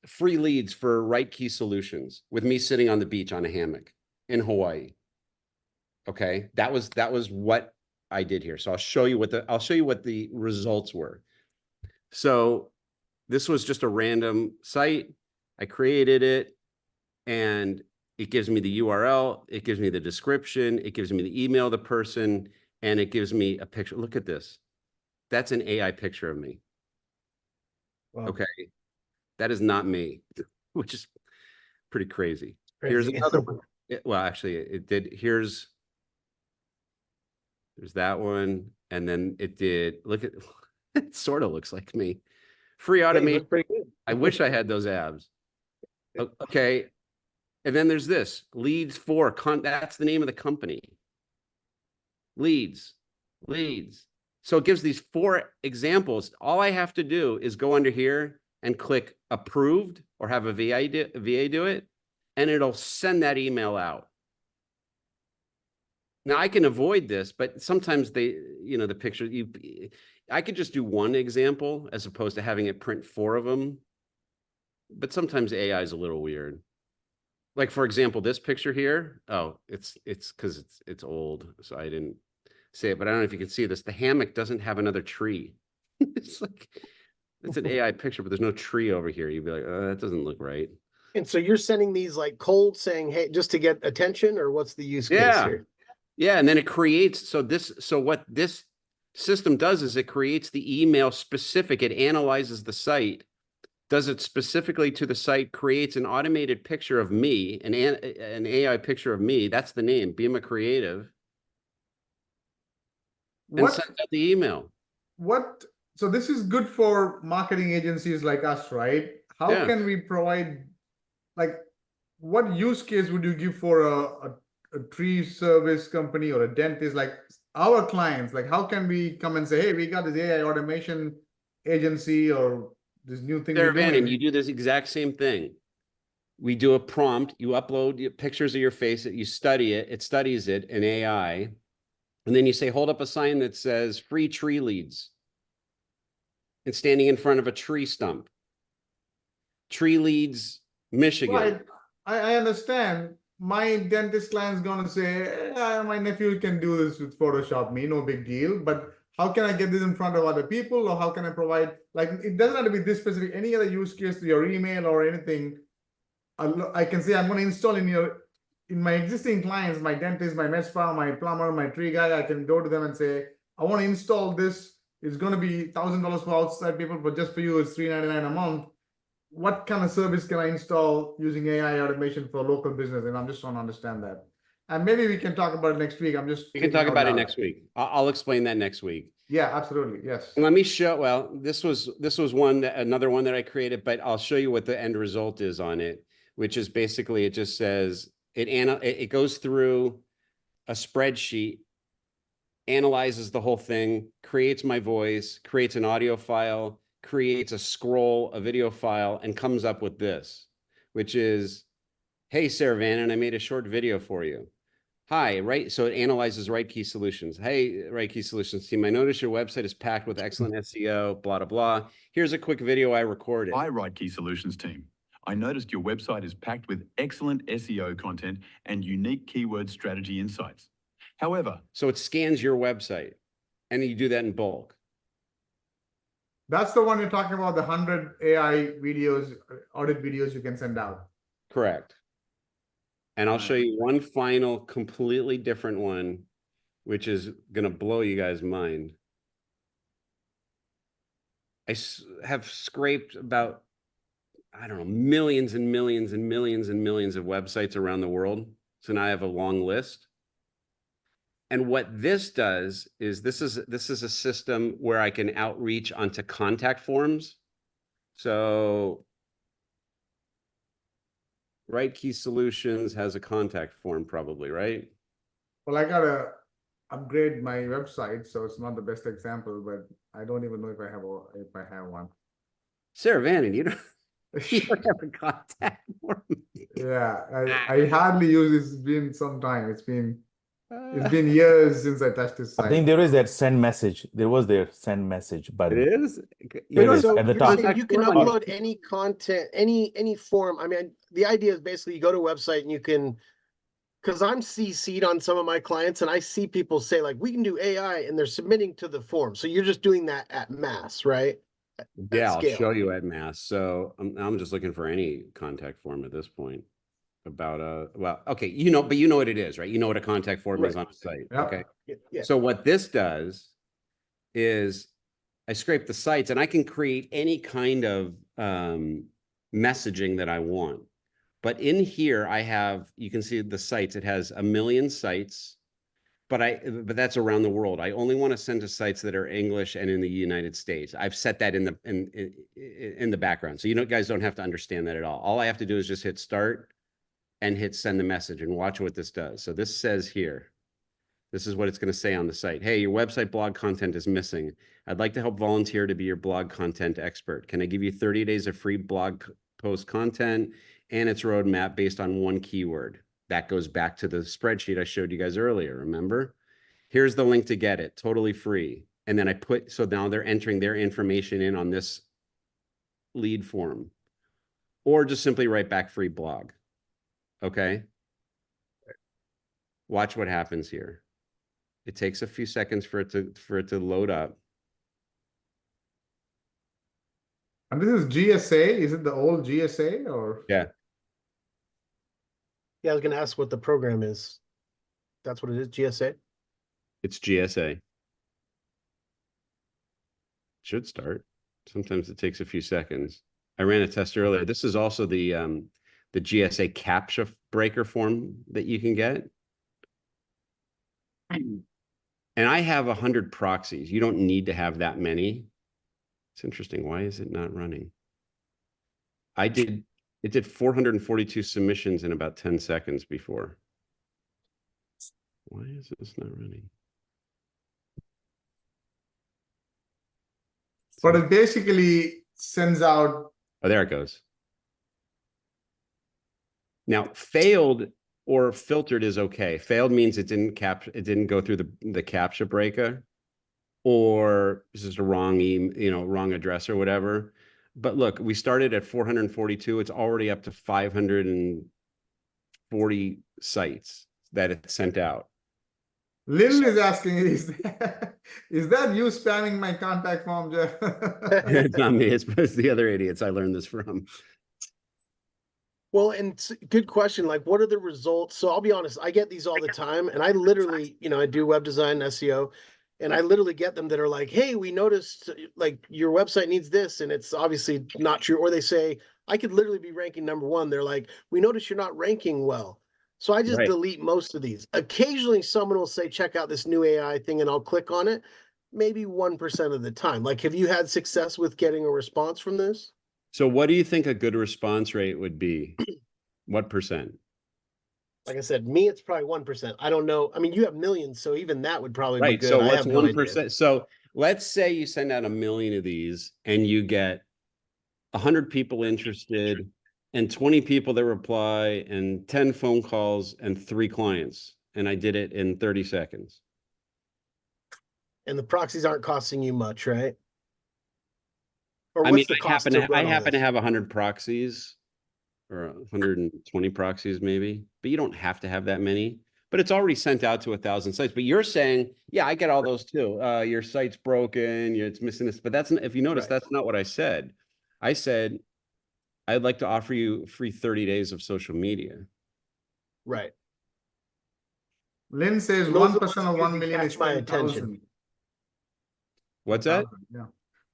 free leads for Right Key Solutions with me sitting on the beach on a hammock in Hawaii. Okay, that was what I did here. So I'll show you what the results were. So this was just a random site. I created it, and it gives me the URL, it gives me the description, it gives me the email of the person, and it gives me a picture. Look at this. That's an AI picture of me. Wow. Okay. That is not me, which is pretty crazy. Crazy. Here's another one. Well, actually, it did. There's that one. And then it did. Look at it, sort of looks like me. Free Hey, you automation. look pretty good. I wish I had those abs. Okay. And then there's this Leads for that's the name of the company. Leads. So it gives these 4 examples. All I have to do is go under here and click approved or have a VA do it, and it'll send that email out. Now I can avoid this, but sometimes the picture, I could just do one example as opposed to having it print 4 of them. But sometimes AI is a little weird. Like, for example, this picture here. Oh, it's because it's old, so I didn't say it, but I don't know if you can see this. The hammock doesn't have another tree. It's like, it's an AI picture, but there's no tree over here. You'd be like, oh, that doesn't look right. And so you're sending these like cold saying, hey, just to get attention, or what's the use case here? Yeah. And then it creates, so what this system does is it creates the email specific. It analyzes the site, does it specifically to the site, creates an automated picture of me, an AI picture of me. That's the name, Bima Creative. And send out the email. So this is good for marketing agencies like us, right? How can we provide, like, what use case would you give for a tree service company or a dentist, like our clients? Like, how can we come and say, hey, we got this AI automation agency or this new thing? And you do this exact same thing. We do a prompt, you upload pictures of your face, you study it, it studies it in AI. And then you say, hold up a sign that says free tree leads. And standing in front of a tree stump. Tree Leads, Michigan. Right. I understand. My dentist client's gonna say, my nephew can do this with Photoshop, no big deal. But how can I get this in front of other people? Or how can I provide, like, it doesn't have to be this specific, any other use case to your email or anything. I can say, I'm gonna install in my existing clients, my dentist, my med spa, my plumber, my tree guy, I can go to them and say, I want to install this. It's going to be $1,000 for outside people, but just for you, it's $399 a month. What kind of service can I install using AI automation for local business? And I'm just trying to understand that. And maybe we can talk about it next week. We can talk about it next week. I'll explain that next week. Yeah, absolutely. Yes. And let me show, well, this was another one that I created, but I'll show you what the end result is on it, which is basically, it just says, it goes through a spreadsheet, analyzes the whole thing, creates my voice, creates an audio file, creates a video file, and comes up with this, which is, hey, Sarah Vannon, I made a short video for you. Hi, right? So it analyzes Right Key Solutions. Hey, Right Key Solutions team, I noticed your website is packed with excellent SEO, blah, blah, blah. Here's a quick video I recorded. Hi, Right Key Solutions team. I noticed your website is packed with excellent SEO content and unique keyword strategy insights. However, so it scans your website and you do that in bulk. That's the one you're talking about, the 100 AI videos, audit videos you can send out. Correct. And I'll show you one final completely different one, which is going to blow you guys' mind. I have scraped about, I don't know, millions and millions and millions and millions of websites around the world. So now I have a long list. And what this does is this is a system where I can outreach onto contact forms. So Right Key Solutions has a contact form probably, right? Well, I gotta upgrade my website, so it's not the best example, but I don't even know if I have one. Sarah Vannon, you don't have a contact form. Yeah, I hardly use it. It's been some time. It's been It's been years since I touched this I site. think there is that send message. There was there send message It button. is. There But is so at the you're top. saying you can Contact form. upload any content, any form. I mean, the idea is basically you go to a website and you can, because I'm CC'd on some of my clients and I see people say like, we can do AI and they're submitting to the form. So you're just doing that at mass, right? Yeah, I'll scale. show you at mass. So I'm just looking for any contact form at this point about well, okay, but you know what it is, right? You know what a contact form is Right. on a site. Yep. Okay. Yeah. So what this does is I scrape the sites and I can create any kind of messaging that I want. But in here, you can see the sites. It has 1 million sites, but that's around the world. I only want to send to sites that are English and in the United States. I've set that in the background. So guys don't have to understand that at all. All I have to do is just hit start and hit send the message and watch what this does. So this says here, this is what it's going to say on the site. Hey, your website blog content is missing. I'd like to help volunteer to be your blog content expert. Can I give you 30 days of free blog post content and its roadmap based on one keyword? That goes back to the spreadsheet I showed you guys earlier, remember? Here's the link to get it, totally free. And then so now they're entering their information in on this lead form. Or just simply write back free blog. Okay? Watch what happens here. It takes a few seconds for it to load up. And this is GSA. Is it the old GSA or? Yeah. Yeah, I was going to ask what the program is. That's what it is, GSA? It's GSA. Should start. Sometimes it takes a few seconds. I ran a test earlier. This is also the GSA CAPTCHA breaker form that you can get. And I have 100 proxies. You don't need to have that many. It's interesting. Why is it not running? It did 442 submissions in about 10 seconds before. Why is this not running? But it basically sends out. Oh, there it goes. Now, failed or filtered is okay. Failed means it didn't go through the CAPTCHA breaker, or this is a wrong wrong address or whatever. But look, we started at 442. It's already up to 540 sites that it sent out. Lynn is asking, is that you spamming my contact form, Jeff? It's not me. It's the other idiots I learned this from. Well, and good question. Like, what are the results? So I'll be honest, I get these all the time, and I literally, I do web design, SEO, and I literally get them that are like, hey, we noticed like your website needs this, and it's obviously not true. Or they say, I could literally be ranking #1. They're like, we noticed you're not ranking well. So I just delete most of these. Occasionally someone will say, check out this new AI thing, and I'll click on it. Maybe 1% of the time. Like, have you had success with getting a response from this? So what do you think a good response rate would be? What percent? Like I said, me, it's probably 1%. I don't know. I mean, you have millions, so even that would probably be good. So I what's have no idea. 1%? So let's say you send out 1 million of these and you get 100 people interested and 20 people that reply and 10 phone calls and 3 clients. And I did it in 30 seconds. And the proxies aren't costing you much, right? Or I what's mean, the I cost happen to to run all this? have 100 proxies or 120 proxies maybe, but you don't have to have that many. But it's already sent out to 1,000 sites. But you're saying, yeah, I get all those too. Your site's broken, it's missing this. But if you notice, that's not what I said. I said, I'd like to offer you free 30 days of social media. Right. Lynn says And those are the 1% ones of that 1 usually million is catch my 10,000. attention. What's that? Yeah.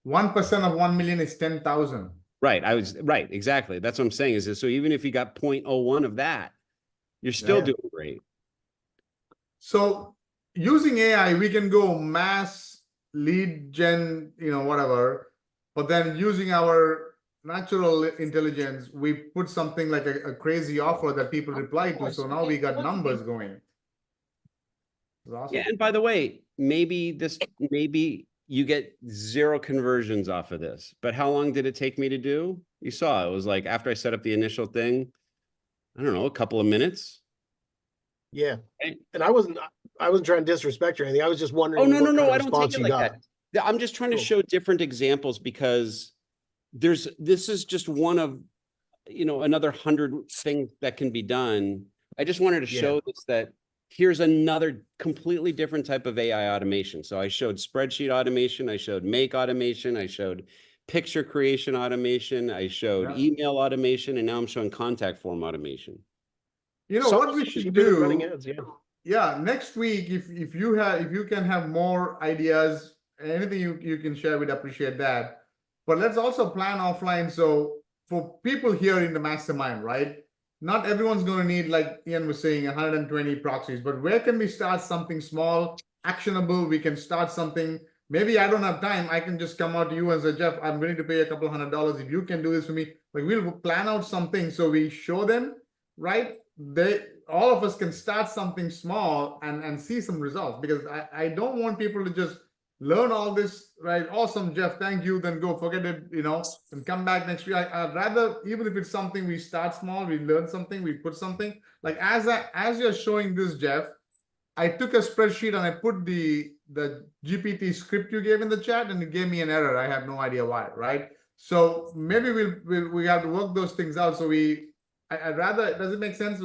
1% of 1 million is 10,000. Right. Right. Exactly. That's what I'm saying so even if you got 0.01 of that, you're still doing great. So using AI, we can go mass lead gen, whatever, but then using our natural intelligence, we put something like a crazy offer that people reply to. So now we got numbers going. Awesome. Yeah. And by the way, maybe you get 0 conversions off of this, but how long did it take me to do? You saw it was like after I set up the initial thing, I don't know, a couple of minutes. Yeah. Right. And I wasn't I wasn't trying to disrespect or anything. I was just wondering Oh, no, no, what no, kind of I don't take response it you like got. that. Yeah, I'm just trying to Cool. show different examples because this is just one of, another 100 things that can be done. I just wanted to Yeah. show this, that here's another completely different type of AI automation. So I showed spreadsheet automation, I showed make automation, I showed picture creation automation, I showed Yeah. email automation, and now I'm showing contact form automation. You know So what we Keep should it do? running ads, yeah. Yeah, next week, if you can have more ideas, anything you can share, we'd appreciate that. But let's also plan offline. So for people here in the mastermind, right? Not everyone's going to need, like Ian was saying, 120 proxies. But where can we start something small, actionable? We can start something. Maybe I don't have time. I can just come out to you and say, Jeff, I'm willing to pay a couple $100 if you can do this for me. Like, we'll plan out something so we show them, right? All of us can start something small and see some results, because I don't want people to just learn all this, right? Awesome, Jeff, thank you, then go forget it, and come back next week. I'd rather, even if it's something we start small, we learn something, we put something, like as you're showing this, Jeff, I took a spreadsheet and I put the GPT script you gave in the chat, and it gave me an error. I have no idea why, right? So maybe we have to work those things out. So I'd rather, does it make sense?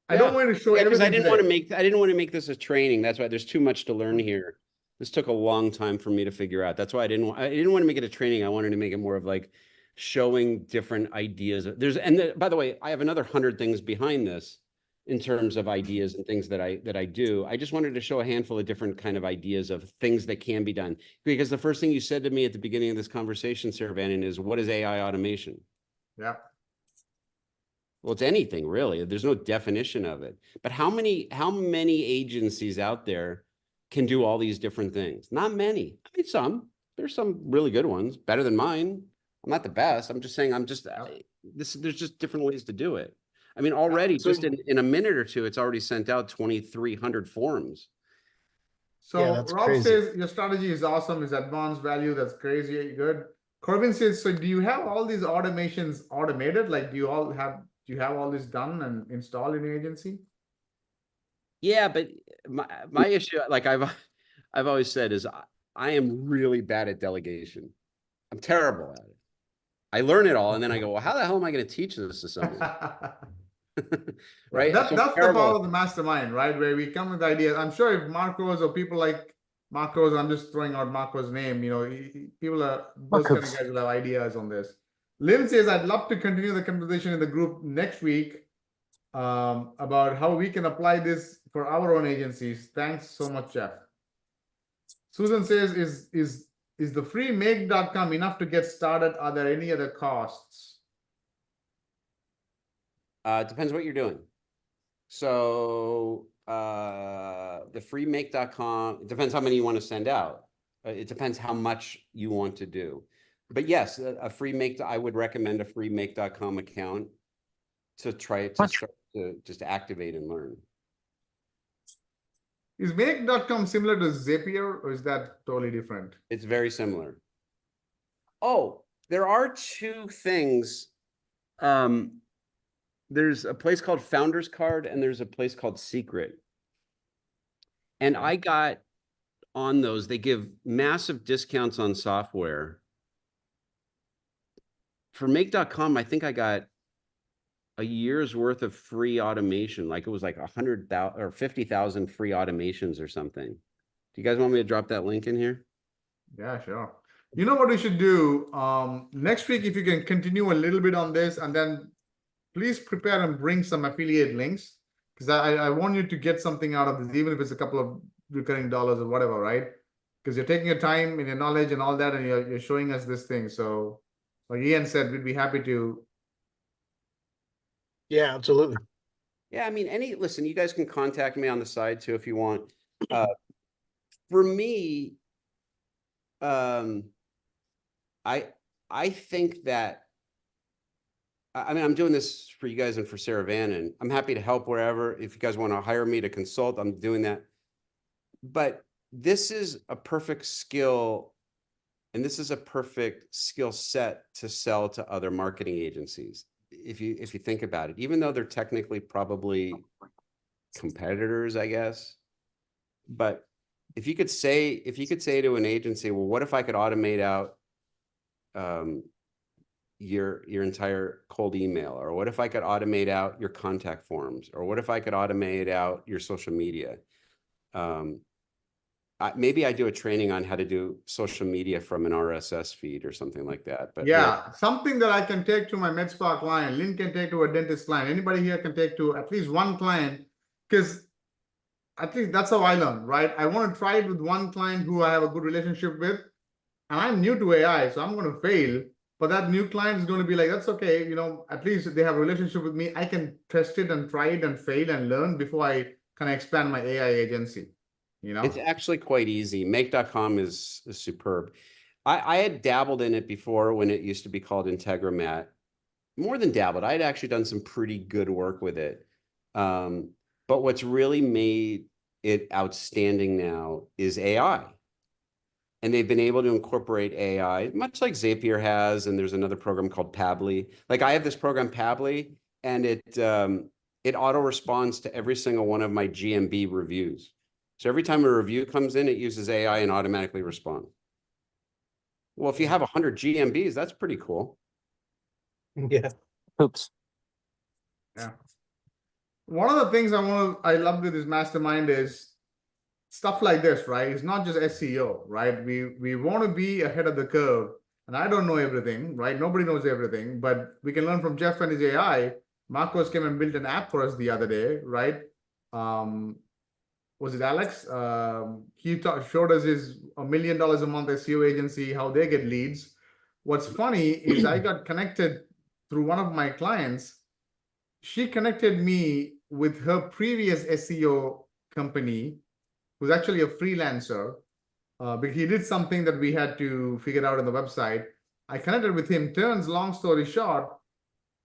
I don't want to show because everything I didn't today. want to make this a training. That's why there's too much to learn here. This took a long time for me to figure out. That's why I didn't want to make it a training. I wanted to make it more of like showing different ideas. By the way, I have another 100 things behind this in terms of ideas and things that I do. I just wanted to show a handful of different kind of ideas of things that can be done. Because the first thing you said to me at the beginning of this conversation, Sarah Vannon, is, what is AI automation? Yeah. Well, it's anything really. There's no definition of it. But how many agencies out there can do all these different things? Not many. I mean, some. There's some really good ones, better than mine. I'm not the best. I'm just saying, there's just different ways to do it. I mean, already So- just in a minute or two, it's already sent out 2,300 forms. So Yeah, that's Rob crazy. says your strategy is awesome, is advanced value, that's crazy, good. Corbin says, so do you have all these automations automated? Like, do you have all this done and installed in your agency? Yeah, but my issue, like I've always said, is I am really bad at delegation. I'm terrible at it. I learn it all, and then I go, well, how the hell am I going to teach this to someone? Right? That's So the terrible. power of the mastermind, right? Where we come with ideas. I'm sure if Marcos or people like Marcos, I'm just throwing out Marcos' name, people are, those kind of guys will have ideas on this. Lynn says, I'd love to continue the conversation in the group next week about how we can apply this for our own agencies. Thanks so much, Jeff. Susan says, is the free make.com enough to get started? Are there any other costs? Depends what you're doing. So the free make.com, it depends how many you want to send out. It depends how much you want to do. But yes, a free make, I would recommend a free make.com account to try to start to just activate and learn. Is make.com similar to Zapier, or is that totally different? It's very similar. Oh, there are two things. There's a place called Founders Card and there's a place called Secret. And I got on those, they give massive discounts on software. For make.com, I think I got a year's worth of free automation. Like it was like 100,000 or 50,000 free automations or something. Do you guys want me to drop that link in here? Yeah, sure. You know what we should do? Next week, if you can continue a little bit on this, and then please prepare and bring some affiliate links, because I want you to get something out of this, even if it's a couple of recurring dollars or whatever, right? Because you're taking your time and your knowledge and all that, and you're showing us this thing. So like Ian said, we'd be happy to. Yeah, absolutely. Yeah, I mean, listen, you guys can contact me on the side too if you want. For me, I think that, I mean, I'm doing this for you guys and for Sarah Vannon. I'm happy to help wherever. If you guys want to hire me to consult, I'm doing that. But this is a perfect skill, and this is a perfect skill set to sell to other marketing agencies. If you think about it, even though they're technically probably competitors, I guess, But if you could say to an agency, well, what if I could automate out your entire cold email, or what if I could automate out your contact forms, or what if I could automate out your social media? Maybe I do a training on how to do social media from an RSS feed or something like that. But yeah, something that I can take to my MedSpa client, Lynn can take to a dentist client, anybody here can take to at least one client, because I think that's how I learn, right? I want to try it with one client who I have a good relationship with, and I'm new to AI, so I'm going to fail. But that new client is going to be like, that's okay, you know, at least they have a relationship with me. I can test it and try it and fail and learn before I kind of expand my AI agency, you know? it's actually quite easy. Make.com is superb. I had dabbled in it before when it used to be called Integromat. More than dabbled, I'd actually done some pretty good work with it. But what's really made it outstanding now is AI. And they've been able to incorporate AI, much like Zapier has, and there's another program called Pabbly. Like I have this program Pabbly, and it auto responds to every single one of my GMB reviews. So every time a review comes in, it uses AI and automatically responds. Well, if you have 100 GMBs, that's pretty cool. Yeah. Oops. Yeah. One of the things I love with this mastermind is stuff like this, right? It's not just SEO, right? We want to be ahead of the curve, and I don't know everything, right? Nobody knows everything, but we can learn from Jeff and his AI. Marcos came and built an app for us the other day, right? Was it Alex? He showed us his $1 million a month SEO agency, how they get leads. What's funny is I got connected through one of my clients. She connected me with her previous SEO company, who's actually a freelancer, but he did something that we had to figure out on the website. I connected with him. Turns long story short,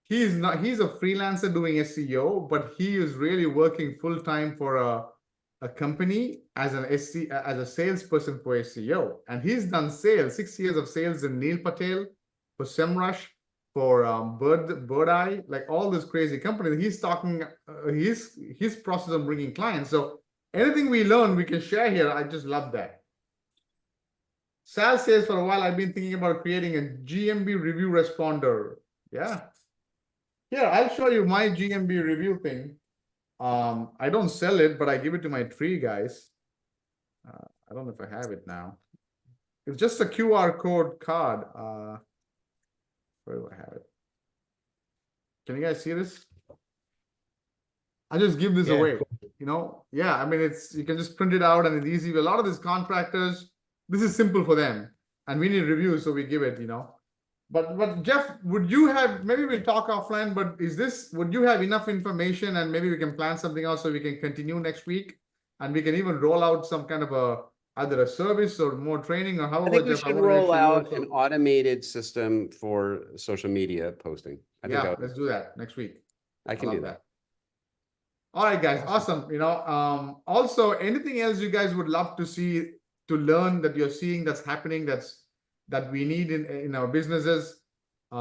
he's a freelancer doing SEO, but he is really working full time for a company as a salesperson for SEO, and he's done sales, 6 years of sales in Neil Patel, for SEMrush, for Bird Eye, like all this crazy companies. He's talking his process of bringing clients. So anything we learn, we can share here. I just love that. Sal says, for a while, I've been thinking about creating a GMB review responder. Yeah. Here, I'll show you my GMB review thing. I don't sell it, but I give it to my tree guys. I don't know if I have it now. It's just a QR code card. Where do I have it? Can you guys see this? I just give this away, you know? Yeah, I mean, you can just print it out and it's easy. A lot of these contractors, this is simple for them. And we need reviews, so we give it, you know? But Jeff, would you have, maybe we'll talk offline, but would you have enough information, and maybe we can plan something else so we can continue next week? And we can even roll out some kind of either a service or more training, or however. I think we should roll out an automated system for social media posting. Yeah, let's do that next week. I can do that. All right, guys, awesome. You know, also anything else you guys would love to see, to learn, that you're seeing that's happening, that we need in our businesses.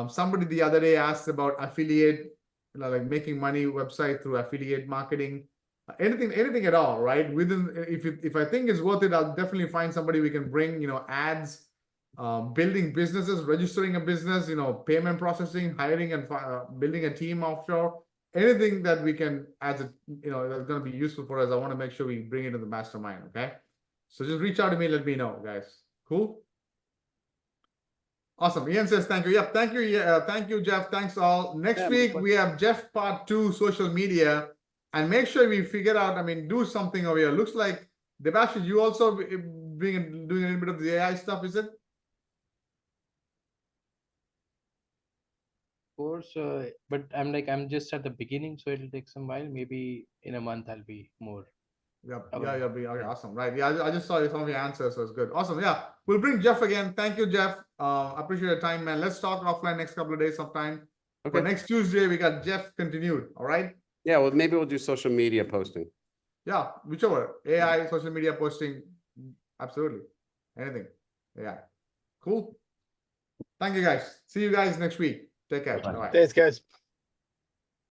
Somebody the other day asked about affiliate, you know, like making money website through affiliate marketing. Anything at all, right? If I think it's worth it, I'll definitely find somebody we can bring, you know, ads, building businesses, registering a business, you know, payment processing, hiring and building a team offshore. Anything that we can, that's going to be useful for us. I want to make sure we bring it to the mastermind. Okay, so just reach out to me. Let me know, guys. Cool. Awesome. Ian says thank you. Yep, thank you. Thank you, Jeff. Thanks all. Next week we have Jeff part 2, social media, and make sure we figure out. I mean, do something over here. Looks like Debashish, you also doing a little bit of the AI stuff, is it? Course, but I'm just at the beginning, so it'll take some while. Maybe in a month I'll be more. Yep. Yeah. Okay, awesome. Right. Yeah. I just saw some of your answers, so it's good. Awesome. Yeah. We'll bring Jeff again. Thank you, Jeff. Appreciate your time, man. Let's talk offline next couple of days sometime. Okay. But next Tuesday we got Jeff continued. All right. Yeah. Well, maybe we'll do social media posting. Yeah. Whichever. AI, social media posting. Absolutely. Anything. Yeah. Cool. Thank you, guys. See you guys next week. Take care. Bye. Thanks, guys.